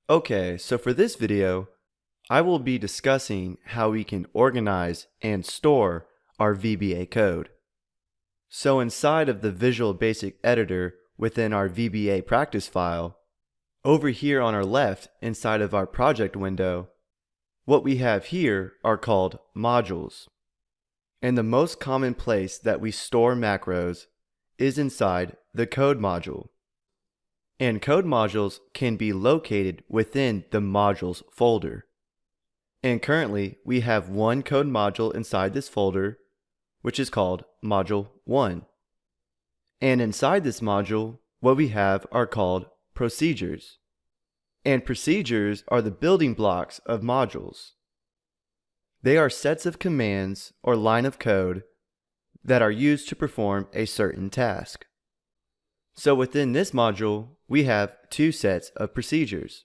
Okay, so for this video, I will be discussing how we can organize and store our VBA code. So inside of the Visual Basic Editor within our VBA practice file, over here on our left inside of our project window, what we have here are called modules. And the most common place that we store macros is inside the code module. And code modules can be located within the modules folder. And currently we have one code module inside this folder, which is called module 1. And inside this module, what we have are called procedures. And procedures are the building blocks of modules. They are sets of commands or line of code that are used to perform a certain task. So within this module, we have two sets of procedures.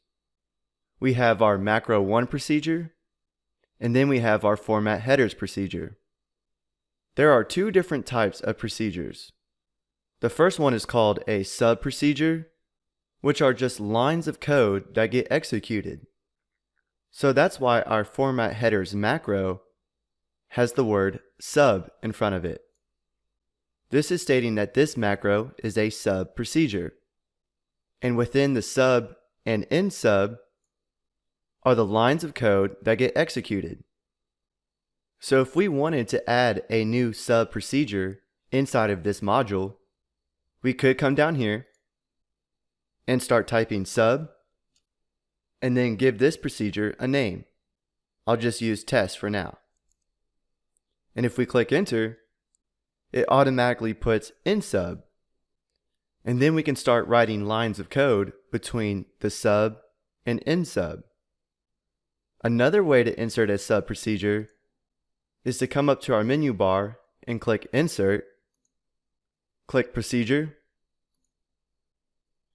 We have our macro 1 procedure, and then we have our format headers procedure. There are two different types of procedures. The first one is called a sub procedure, which are just lines of code that get executed. So that's why our format headers macro has the word sub in front of it. This is stating that this macro is a sub procedure. And within the sub and in sub are the lines of code that get executed. So if we wanted to add a new sub procedure inside of this module, we could come down here and start typing sub and then give this procedure a name. I'll just use test for now. And if we click enter, it automatically puts in sub. And then we can start writing lines of code between the sub and in sub. Another way to insert a sub procedure is to come up to our menu bar and click insert, click procedure,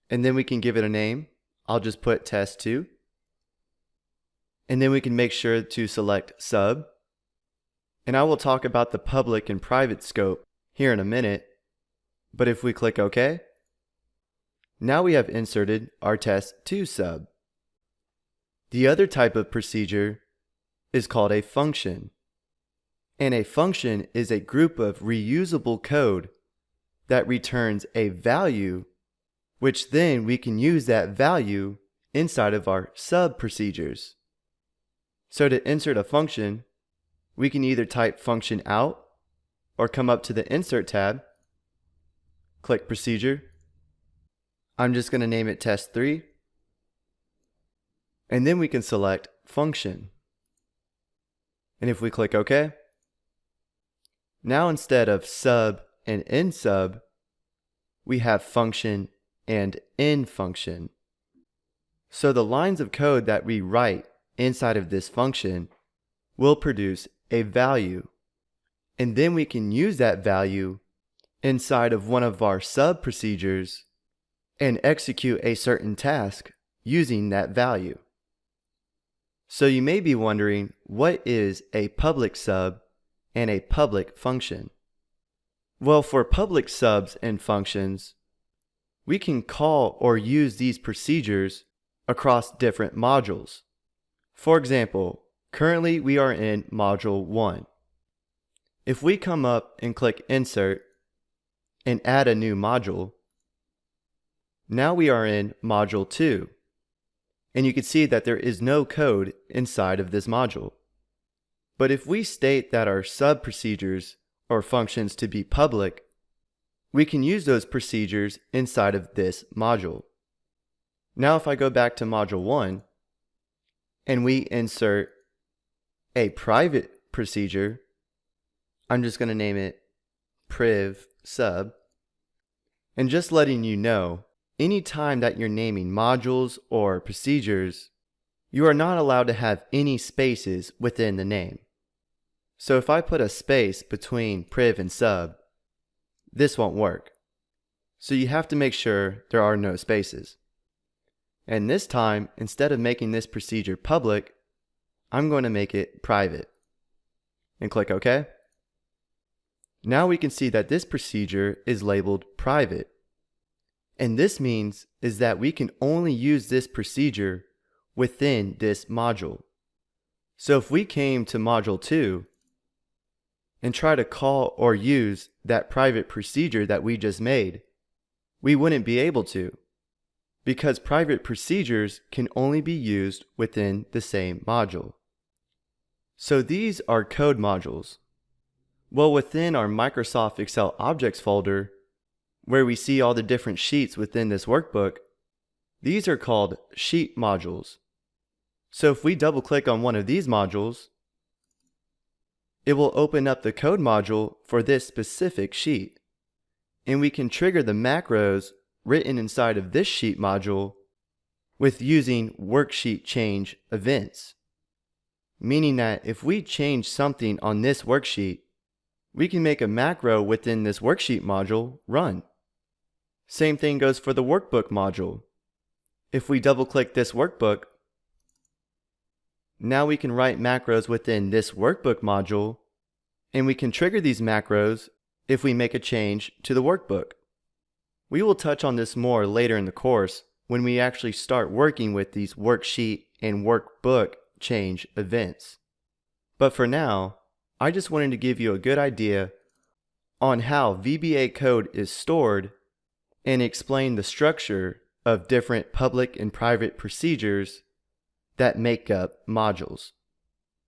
and then we can give it a name. I'll just put test 2. And then we can make sure to select sub. And I will talk about the public and private scope here in a minute. But if we click OK, now we have inserted our test 2 sub. The other type of procedure is called a function. And a function is a group of reusable code that returns a value, which then we can use that value inside of our sub procedures. So to insert a function, we can either type function out or come up to the insert tab, click procedure. I'm just going to name it test 3. And then we can select function. And if we click OK, now instead of sub and in sub, we have function and in function. So the lines of code that we write inside of this function will produce a value. And then we can use that value inside of one of our sub procedures and execute a certain task using that value. So you may be wondering, what is a public sub and a public function? Well, for public subs and functions, we can call or use these procedures across different modules. For example, currently we are in module 1. If we come up and click insert and add a new module, now we are in module 2. And you can see that there is no code inside of this module. But if we state that our sub procedures or functions to be public, we can use those procedures inside of this module. Now if I go back to module 1 and we insert a private procedure, I'm just going to name it priv sub. And just letting you know, anytime that you're naming modules or procedures, you are not allowed to have any spaces within the name. So if I put a space between priv and sub, this won't work. So you have to make sure there are no spaces. And this time, instead of making this procedure public, I'm going to make it private. And click OK. Now we can see that this procedure is labeled private. And this means is that we can only use this procedure within this module. So if we came to module 2 and try to call or use that private procedure that we just made, we wouldn't be able to, because private procedures can only be used within the same module. So these are code modules. Well, within our Microsoft Excel Objects folder, where we see all the different sheets within this workbook, these are called sheet modules. So if we double click on one of these modules, it will open up the code module for this specific sheet. And we can trigger the macros written inside of this sheet module with using worksheet change events. Meaning that if we change something on this worksheet, we can make a macro within this worksheet module run. Same thing goes for the workbook module. If we double click this workbook, now we can write macros within this workbook module, and we can trigger these macros if we make a change to the workbook. We will touch on this more later in the course when we actually start working with these worksheet and workbook change events. But for now, I just wanted to give you a good idea on how VBA code is stored and explain the structure of different public and private procedures that make up modules.